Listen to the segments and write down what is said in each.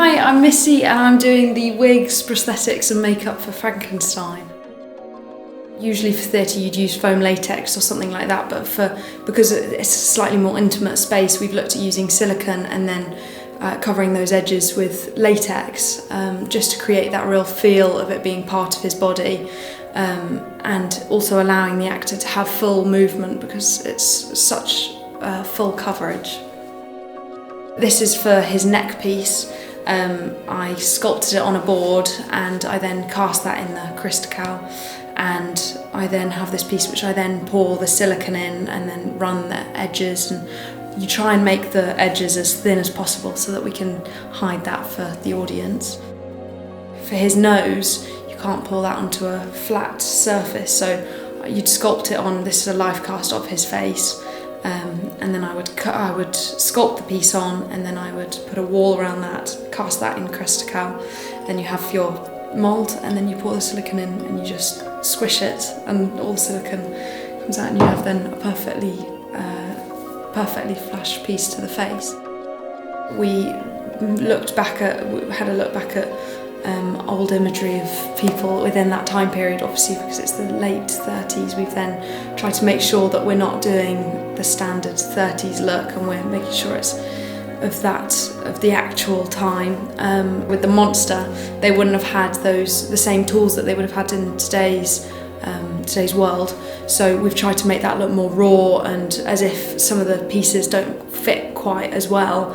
Hi, I'm Missy and I'm doing the wigs, prosthetics and makeup for Frankenstein. Usually for theatre you'd use foam latex or something like that, but because it's a slightly more intimate space, we've looked at using silicone and then covering those edges with latex, just to create that real feel of it being part of his body, and also allowing the actor to have full movement because it's such full coverage. This is for his neck piece. I sculpted it on a board and I then cast that in the Crystal, and I then have this piece which I then pour the silicone in and then run the edges, and you try and make the edges as thin as possible so that we can hide that for the audience. For his nose, you can't pour that onto a flat surface, so you'd sculpt it on. This is a life cast of his face. And then I would sculpt the piece on, and then I would put a wall around that, cast that in Crystal. Then you have your mould, and then you pour the silicone in and you just squish it, and all the silicone comes out, and you have then a perfectly flush piece to the face. We had a look back at old imagery of people within that time period, obviously because it's the late 30s. We've then tried to make sure that we're not doing the standard 30s look, and we're making sure it's of the actual time. With the monster, they wouldn't have had the same tools that they would have had in today's world, so we've tried to make that look more raw, and as if some of the pieces don't fit quite as well,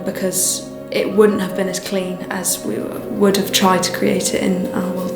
because it wouldn't have been as clean as we would have tried to create it in our world